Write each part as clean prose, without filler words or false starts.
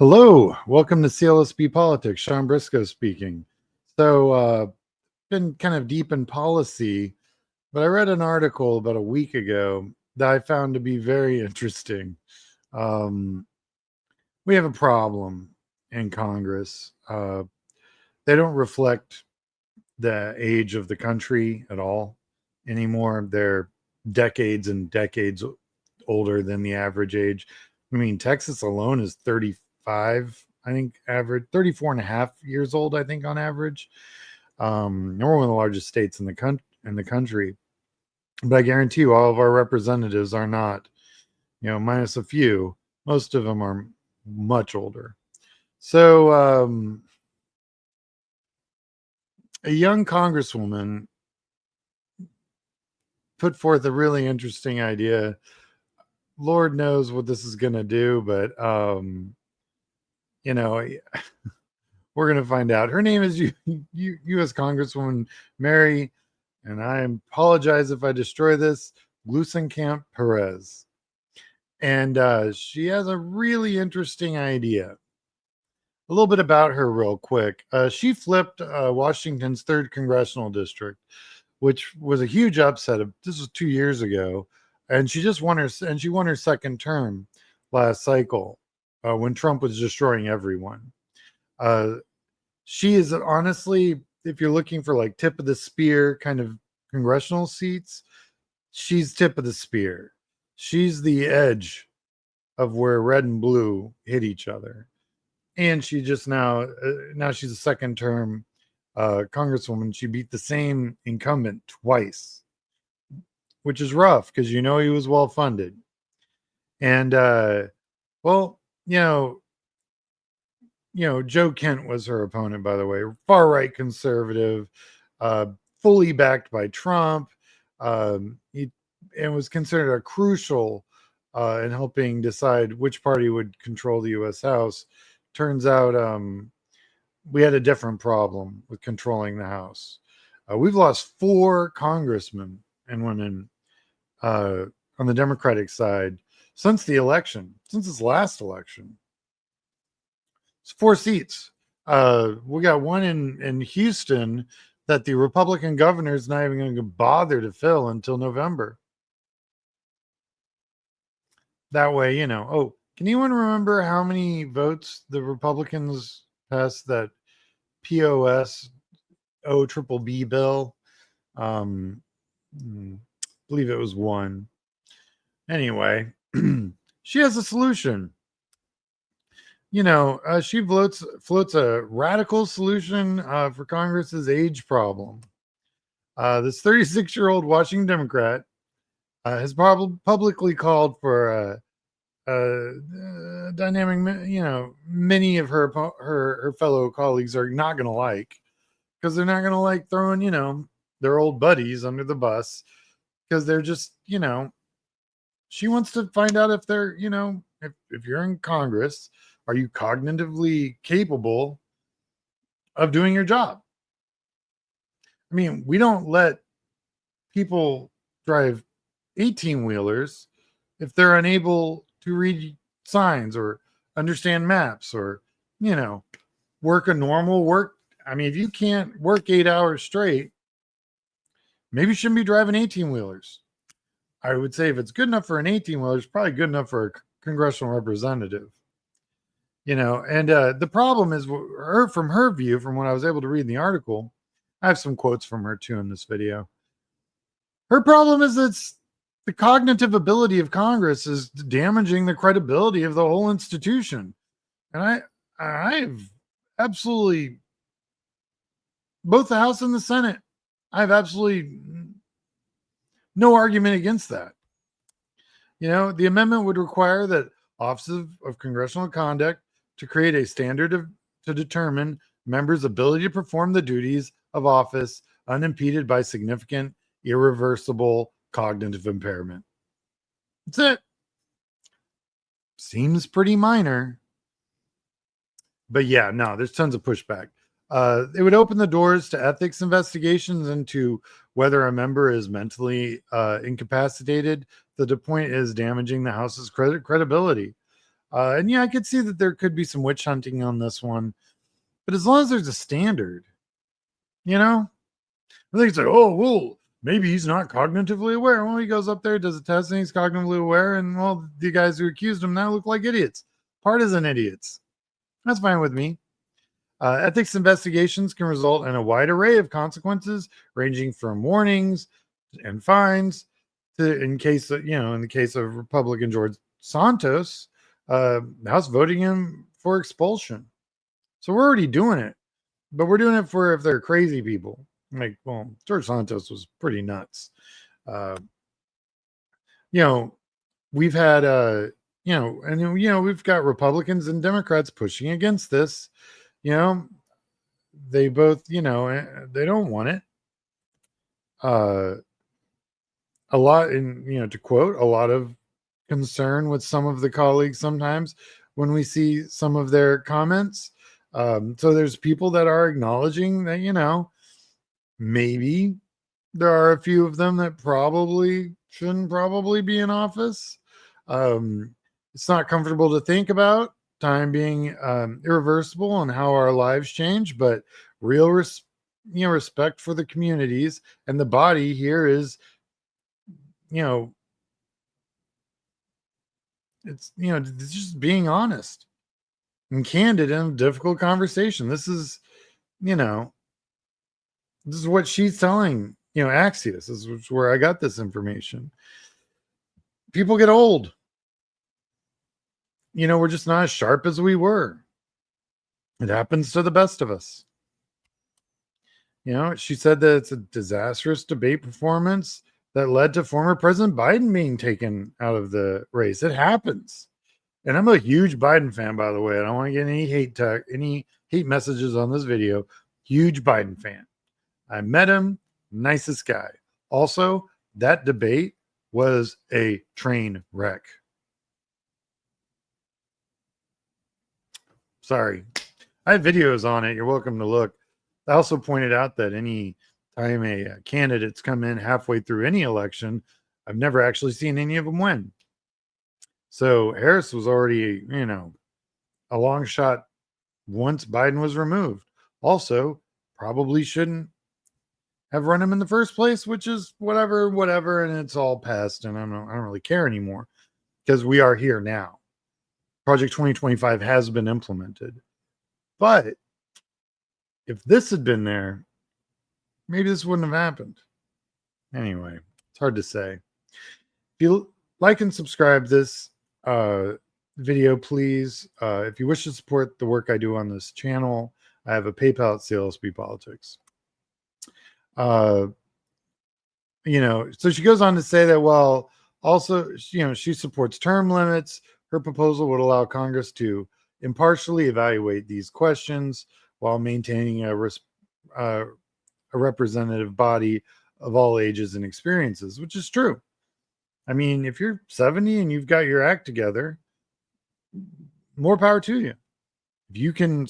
Hello, welcome to CLSP Politics. Sean Briscoe speaking. Been kind of deep in policy, but I read an article about a week ago that I found to be very interesting. We have a problem in Congress. They don't reflect the age of the country at all anymore. They're decades and decades older than the average age. I mean, Texas alone is 35, I think, average 34 and a half years old, I think, on average. We're one of the largest states in the country. But I guarantee you, all of our representatives are not, minus a few. Most of them are much older. So, a young congresswoman put forth a really interesting idea. Lord knows what this is going to do, but we're going to find out. Her name is U.S. Congresswoman Mary, and I apologize if I destroy this, Gluesenkamp Perez. And she has a really interesting idea. A little bit about her real quick. She flipped Washington's 3rd Congressional District, which was a huge upset. This was 2 years ago. And she won her second term last cycle when Trump was destroying everyone. She is honestly, if you're looking for like tip of the spear kind of congressional seats, she's tip of the spear. She's the edge of where red and blue hit each other. And she just now she's a second term congresswoman. She beat the same incumbent twice, which is rough because he was well funded. And Joe Kent was her opponent, by the way, far right conservative, fully backed by Trump. He was considered a crucial in helping decide which party would control the U.S. House. Turns out we had a different problem with controlling the House. We've lost 4 congressmen and women on the Democratic side since this last election. It's 4 seats. We got one in Houston that the Republican governor is not even going to bother to fill until November. That way, can anyone remember how many votes the Republicans passed that POS-OBBB bill? Believe it was 1. Anyway, she has a solution. She floats a radical solution for Congress's age problem. This 36-year-old Washington Democrat has publicly called for a dynamic, many of her fellow colleagues are not going to like, because they're not going to like throwing, their old buddies under the bus, because they're just, she wants to find out if they're, if you're in Congress, are you cognitively capable of doing your job? I mean, we don't let people drive 18-wheelers if they're unable to read signs or understand maps or, work a normal work. I mean, if you can't work 8 hours straight, maybe you shouldn't be driving 18-wheelers. I would say if it's good enough for an 18-wheeler, it's probably good enough for a congressional representative. And the problem is, from her view, from what I was able to read in the article, I have some quotes from her too in this video. Her problem is that the cognitive ability of Congress is damaging the credibility of the whole institution. And I've absolutely, both the House and the Senate, I have absolutely no argument against that. The amendment would require that Office of Congressional Conduct to create a standard to determine members' ability to perform the duties of office unimpeded by significant, irreversible cognitive impairment. That's it. Seems pretty minor. But yeah, no, there's tons of pushback. It would open the doors to ethics investigations into whether a member is mentally incapacitated. The point is damaging the House's credibility. And yeah, I could see that there could be some witch hunting on this one, but as long as there's a standard, you know, I think it's like, oh, well, maybe he's not cognitively aware. Well, he goes up there, does a test, and he's cognitively aware. And well, the guys who accused him now look like idiots, partisan idiots. That's fine with me. Ethics investigations can result in a wide array of consequences, ranging from warnings and fines to, in the case of Republican George Santos, House voting him for expulsion. So we're already doing it, but we're doing it for if they're crazy people. Like, well, George Santos was pretty nuts. We've had, we've got Republicans and Democrats pushing against this. They both, they don't want it. A lot, to quote, a lot of concern with some of the colleagues sometimes when we see some of their comments. So there's people that are acknowledging that, maybe there are a few of them that probably shouldn't be in office. It's not comfortable to think about, time being irreversible and how our lives change, but real respect for the communities and the body here is, it's just being honest and candid in a difficult conversation. This is what she's telling Axios. This is where I got this information. People get old. We're just not as sharp as we were. It happens to the best of us. She said that it's a disastrous debate performance that led to former President Biden being taken out of the race. It happens. And I'm a huge Biden fan, by the way. I don't want to get any hate messages on this video. Huge Biden fan. I met him. Nicest guy. Also, that debate was a train wreck. Sorry. I have videos on it. You're welcome to look. I also pointed out that any time a candidate's come in halfway through any election, I've never actually seen any of them win. So Harris was already, a long shot once Biden was removed. Also, probably shouldn't have run him in the first place, which is whatever, and it's all past, and I don't really care anymore because we are here now. Project 2025 has been implemented. But if this had been there, maybe this wouldn't have happened. Anyway, it's hard to say. If you like and subscribe this video, please. If you wish to support the work I do on this channel, I have a PayPal at CLSP Politics. So she goes on to say that, well, also, she supports term limits. Her proposal would allow Congress to impartially evaluate these questions while maintaining a representative body of all ages and experiences, which is true. I mean, if you're 70 and you've got your act together, more power to you. If you can,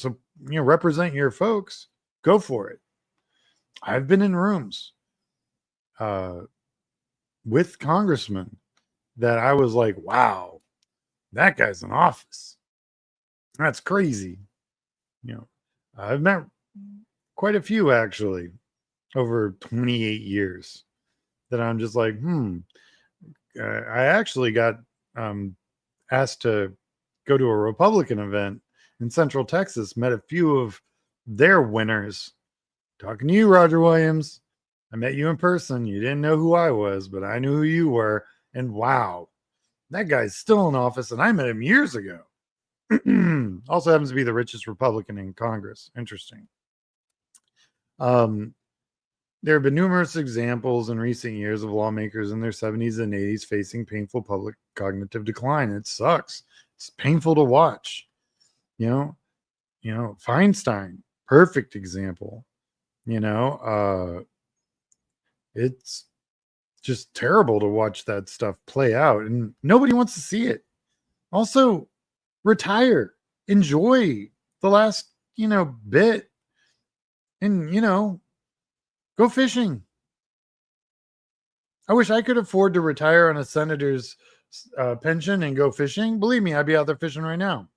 represent your folks, go for it. I've been in rooms with congressmen that I was like, wow, that guy's in office. That's crazy. I've met quite a few actually over 28 years that I'm just like, I actually got asked to go to a Republican event in Central Texas, met a few of their winners. Talking to you, Roger Williams. I met you in person. You didn't know who I was, but I knew who you were. And wow, that guy's still in office, and I met him years ago. Also happens to be the richest Republican in Congress. Interesting. There have been numerous examples in recent years of lawmakers in their 70s and 80s facing painful public cognitive decline. It sucks. It's painful to watch. Feinstein, perfect example. It's just terrible to watch that stuff play out, and nobody wants to see it. Also, retire, enjoy the last, bit, and, go fishing. I wish I could afford to retire on a senator's pension and go fishing, believe me, I'd be out there fishing right now.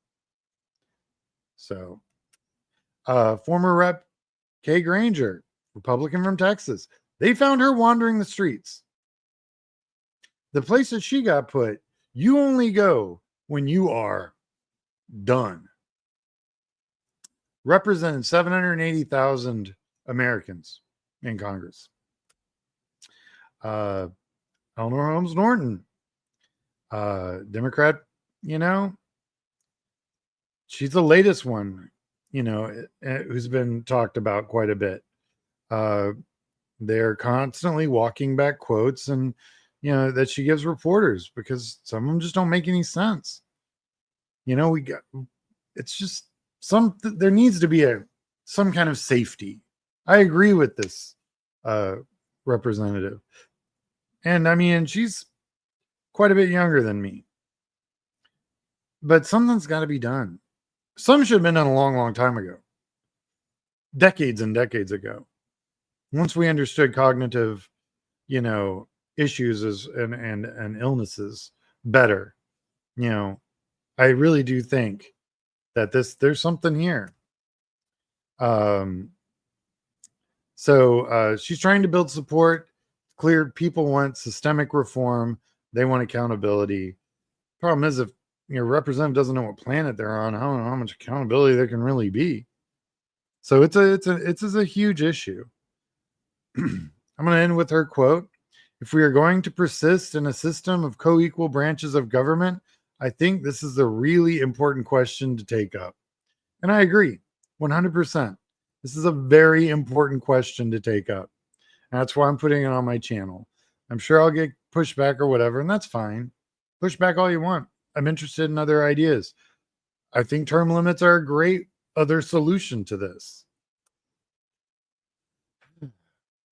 So, former Rep Kay Granger, Republican from Texas, they found her wandering the streets. The place that she got put, you only go when you are done. Represented 780,000 Americans in Congress. Eleanor Holmes Norton, Democrat, she's the latest one, who's been talked about quite a bit. They're constantly walking back quotes and, that she gives reporters because some of them just don't make any sense. It's just there needs to be some kind of safety. I agree with this representative. And I mean, she's quite a bit younger than me. But something's got to be done. Some should have been done a long, long time ago. Decades and decades ago. Once we understood cognitive, issues and illnesses better, I really do think that there's something here. So she's trying to build support. Clear people want systemic reform. They want accountability. Problem is, if your representative doesn't know what planet they're on, I don't know how much accountability there can really be. So it's a huge issue. I'm going to end with her quote. If we are going to persist in a system of co-equal branches of government, I think this is a really important question to take up. And I agree, 100%. This is a very important question to take up. And that's why I'm putting it on my channel. I'm sure I'll get pushback or whatever, and that's fine. Push back all you want. I'm interested in other ideas. I think term limits are a great other solution to this.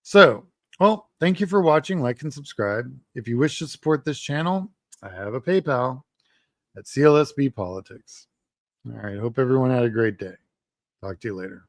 So, well, thank you for watching. Like and subscribe. If you wish to support this channel, I have a PayPal at CLSB Politics. All right. Hope everyone had a great day. Talk to you later.